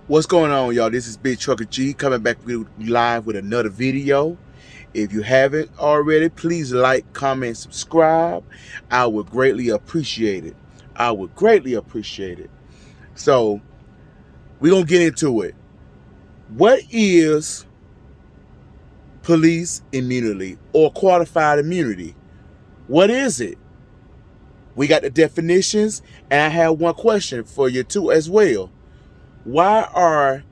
What's going on, y'all? This is Big Trucker G coming back live with another video. If you haven't already, please like, comment, subscribe. I would greatly appreciate it. I would greatly appreciate it. So, we're going to get into it. What is police immunity or qualified immunity? What is it? We got the definitions, and I have one question for you too as well. Why are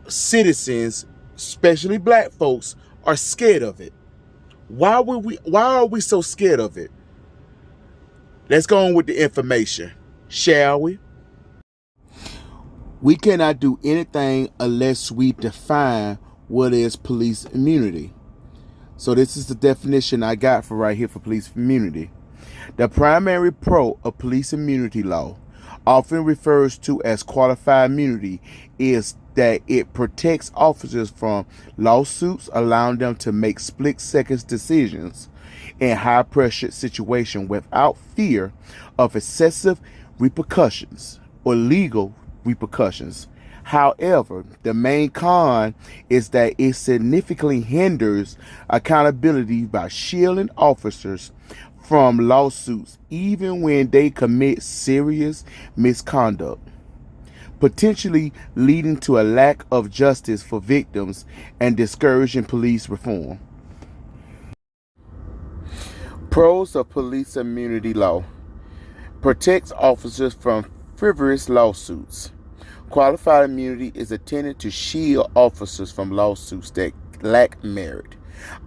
citizens, especially black folks, are scared of it? Why are we so scared of it? Let's go on with the information, shall we? We cannot do anything unless we define what is police immunity. So this is the definition I got for right here for police immunity. The primary pro of police immunity law, often referred to as qualified immunity, is that it protects officers from lawsuits, allowing them to make split-second decisions in high-pressure situations without fear of excessive repercussions or legal repercussions. However, the main con is that it significantly hinders accountability by shielding officers from lawsuits even when they commit serious misconduct, potentially leading to a lack of justice for victims and discouraging police reform. Pros of police immunity law: protects officers from frivolous lawsuits. Qualified immunity is intended to shield officers from lawsuits that lack merit,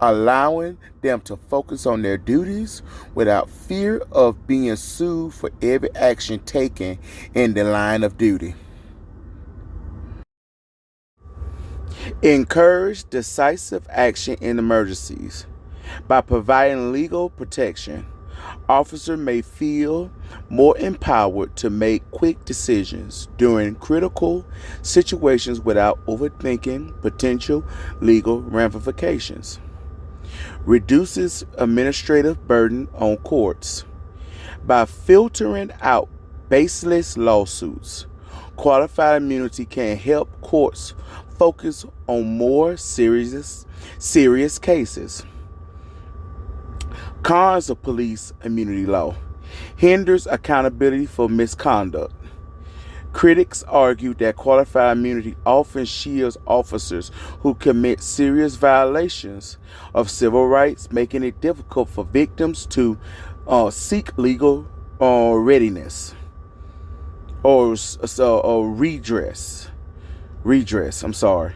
allowing them to focus on their duties without fear of being sued for every action taken in the line of duty. Encourage decisive action in emergencies. By providing legal protection, officers may feel more empowered to make quick decisions during critical situations without overthinking potential legal ramifications. Reduces administrative burden on courts. By filtering out baseless lawsuits, qualified immunity can help courts focus on more serious cases. Cons of police immunity law: hinders accountability for misconduct. Critics argue that qualified immunity often shields officers who commit serious violations of civil rights, making it difficult for victims to seek legal readiness or redress. I'm sorry.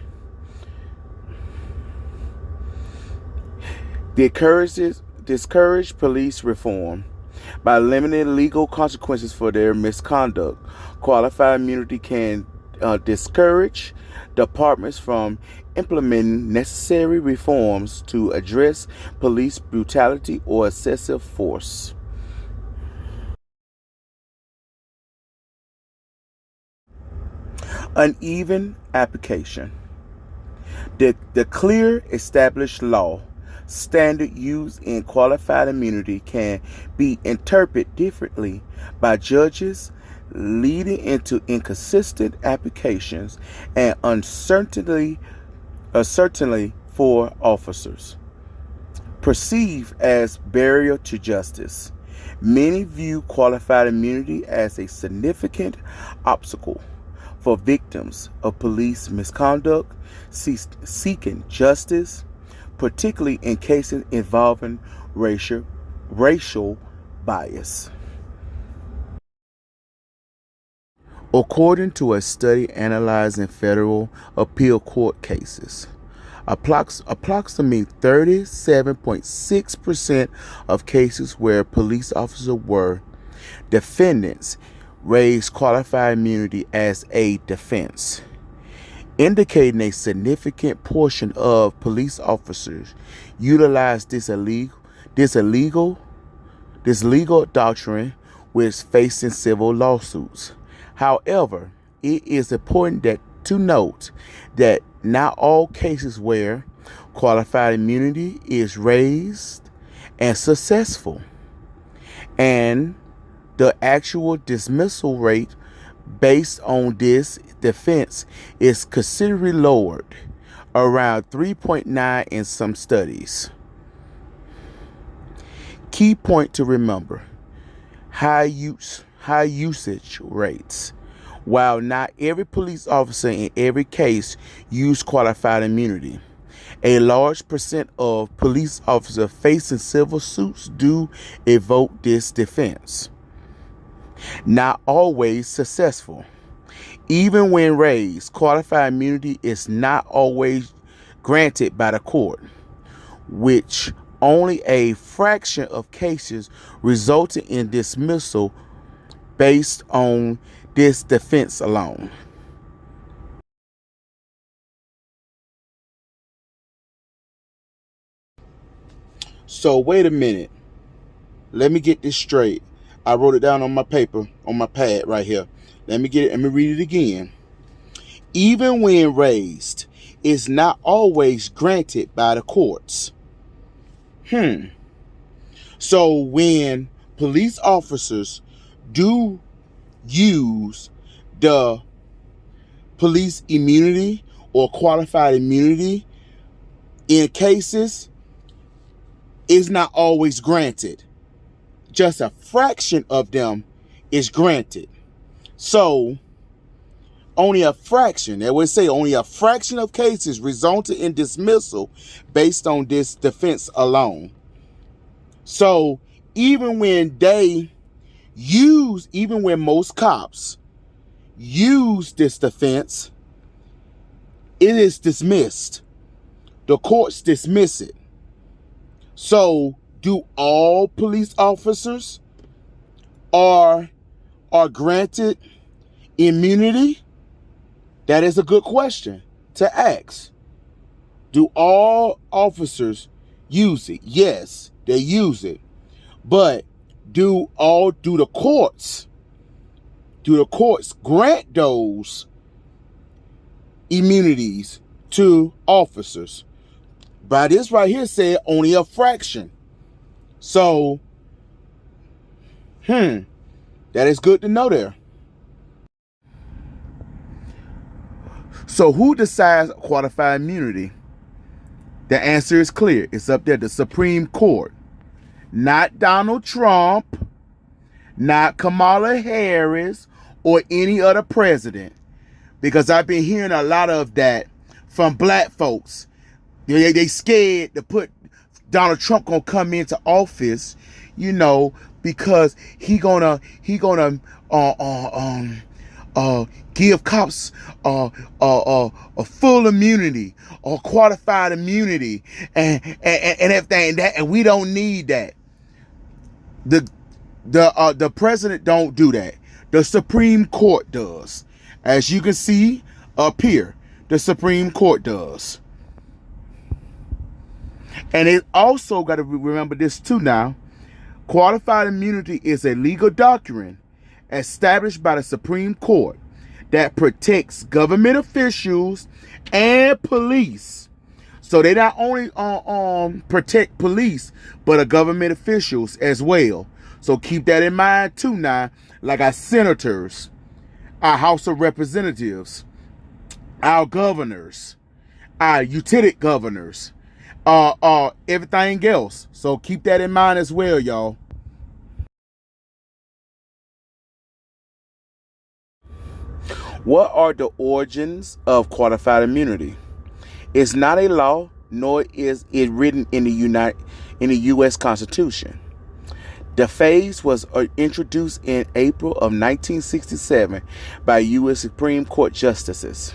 Discourage police reform. By limiting legal consequences for their misconduct, qualified immunity can discourage departments from implementing necessary reforms to address police brutality or excessive force. Uneven application. The clear established law standard used in qualified immunity can be interpreted differently by judges, leading into inconsistent applications and uncertainty for officers. Perceived as barrier to justice. Many view qualified immunity as a significant obstacle for victims of police misconduct seeking justice, particularly in cases involving racial bias. According to a study analyzing federal appeal court cases, approximately 37.6% of cases where police officers were defendants raised qualified immunity as a defense, indicating a significant portion of police officers utilize this legal doctrine with facing civil lawsuits. However, it is important to note that not all cases where qualified immunity is raised and successful, and the actual dismissal rate based on this defense is considerably lowered, around 3.9 in some studies. Key point to remember: high usage rates. While not every police officer in every case use qualified immunity, a large percent of police officers facing civil suits do evoke this defense. Not always successful. Even when raised, qualified immunity is not always granted by the court, which only a fraction of cases resulted in dismissal based on this defense alone. So wait a minute. Let me get this straight. I wrote it down on my paper, on my pad right here. Let me read it again. Even when raised, is not always granted by the courts. So when police officers do use the police immunity or qualified immunity in cases, is not always granted. Just a fraction of them is granted. So only a fraction, they would say only a fraction of cases resulted in dismissal based on this defense alone. So even when most cops use this defense, it is dismissed. The courts dismiss it. So do all police officers are granted immunity? That is a good question to ask. Do all officers use it? Yes, they use it. But do the courts grant those immunities to officers? By this right here said only a fraction. So, that is good to know there. So who decides qualified immunity? The answer is clear. It's up there, the Supreme Court. Not Donald Trump, not Kamala Harris, or any other president. Because I've been hearing a lot of that from black folks. They scared to put Donald Trump gonna come into office, because he gonna give cops a full immunity or qualified immunity and everything, and we don't need that. The president don't do that. The Supreme Court does. As you can see up here, the Supreme Court does. And it also got to remember this too now. Qualified immunity is a legal doctrine established by the Supreme Court that protects government officials and police. So they not only protect police, but government officials as well. So keep that in mind too now. Like our senators, our House of Representatives, our governors, our lieutenant governors, everything else. So keep that in mind as well, y'all. What are the origins of qualified immunity? It's not a law, nor is it written in the U.S. Constitution. The phrase was introduced in April of 1967 by U.S. Supreme Court justices.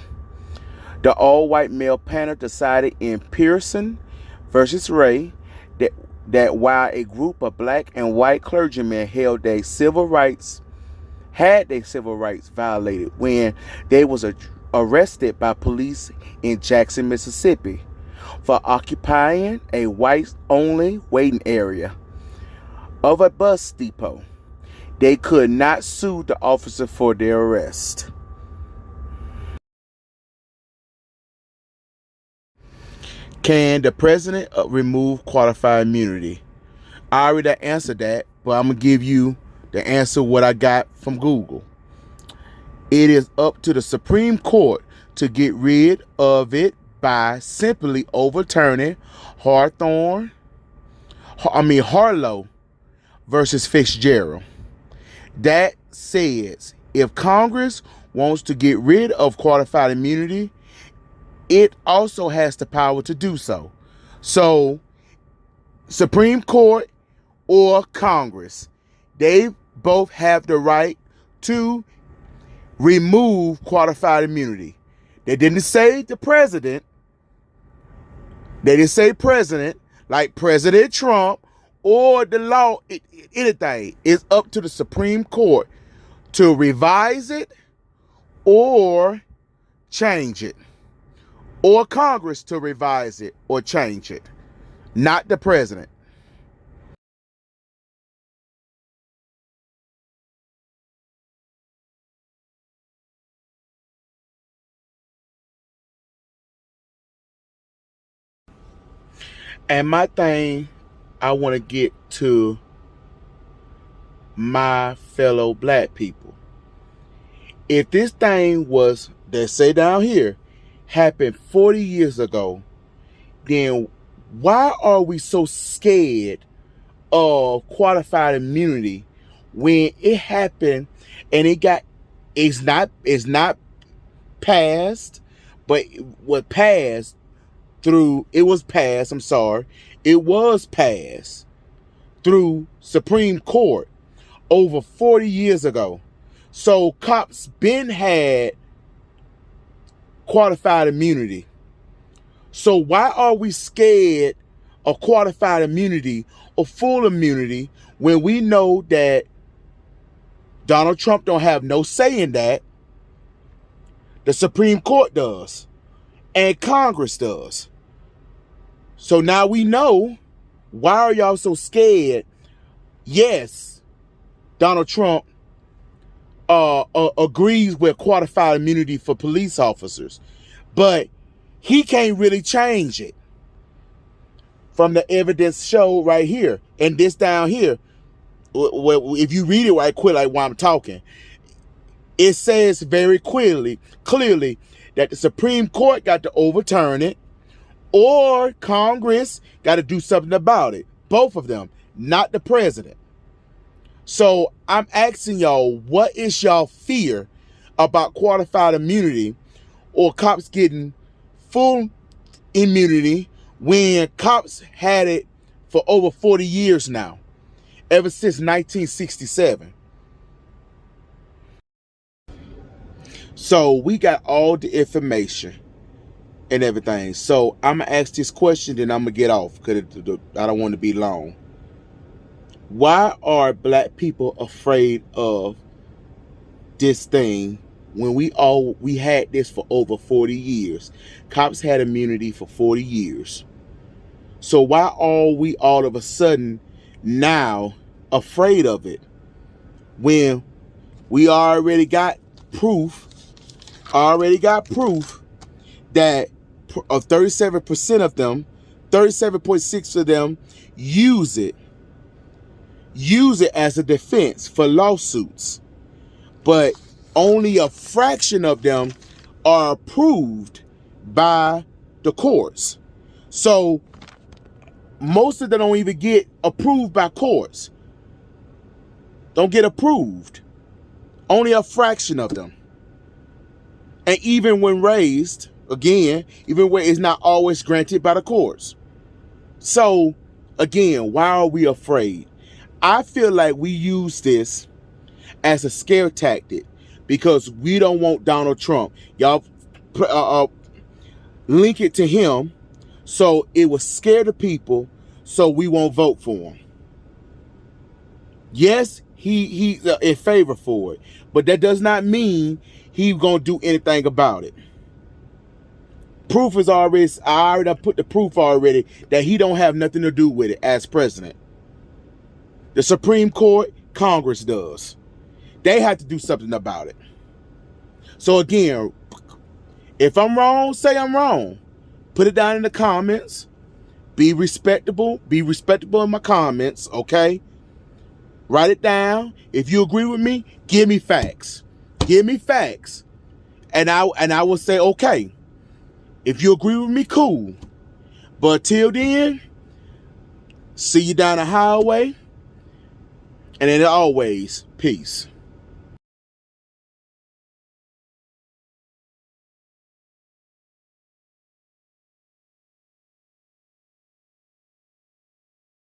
The all-white male panel decided in Pearson versus Ray that while a group of black and white clergymen had their civil rights violated when they was arrested by police in Jackson, Mississippi, for occupying a white-only waiting area of a bus depot, they could not sue the officer for their arrest. Can the president remove qualified immunity? I already answered that, but I'm going to give you the answer what I got from Google. It is up to the Supreme Court to get rid of it by simply overturning Harlow versus Fitzgerald. That says if Congress wants to get rid of qualified immunity, it also has the power to do so. So, Supreme Court or Congress, they both have the right to remove qualified immunity. They didn't say the president. They didn't say president, like President Trump or the law, anything. It's up to the Supreme Court to revise it or change it, or Congress to revise it or change it, not the president. And my thing, I want to get to my fellow black people. If this thing was, they say down here, happened 40 years ago, then why are we so scared of qualified immunity when it happened and it's not passed, but it was passed through Supreme Court over 40 years ago. So cops been had qualified immunity. So why are we scared of qualified immunity or full immunity when we know that Donald Trump don't have no say in that? The Supreme Court does, and Congress does. So now we know. Why are y'all so scared? Yes, Donald Trump agrees with qualified immunity for police officers, but he can't really change it. From the evidence show right here, and this down here, if you read it right quick, like while I'm talking, it says very clearly that the Supreme Court got to overturn it, or Congress got to do something about it. Both of them, not the president. So I'm asking y'all, what is y'all fear about qualified immunity or cops getting full immunity when cops had it for over 40 years now, ever since 1967? So we got all the information and everything. So I'm going to ask this question, then I'm going to get off because I don't want to be long. Why are black people afraid of this thing when we had this for over 40 years? Cops had immunity for 40 years. So why are we all of a sudden now afraid of it when we already got proof that of 37% of them, 37.6% of them use it as a defense for lawsuits, but only a fraction of them are approved by the courts. So most of them don't even get approved by courts. Don't get approved. Only a fraction of them. And even when raised, again, even when it's not always granted by the courts. So, again, why are we afraid? I feel like we use this as a scare tactic because we don't want Donald Trump. Y'all link it to him, so it will scare the people, so we won't vote for him. Yes, he's in favor for it, but that does not mean he's gonna do anything about it. Proof is already, I already put the proof already that he don't have nothing to do with it as president. The Supreme Court, Congress does. They have to do something about it. So again, if I'm wrong, say I'm wrong. Put it down in the comments. Be respectable. Be respectable in my comments, okay? Write it down. If you agree with me, give me facts. Give me facts. And I will say, okay, if you agree with me, cool. But till then, see you down the highway. And then always, peace.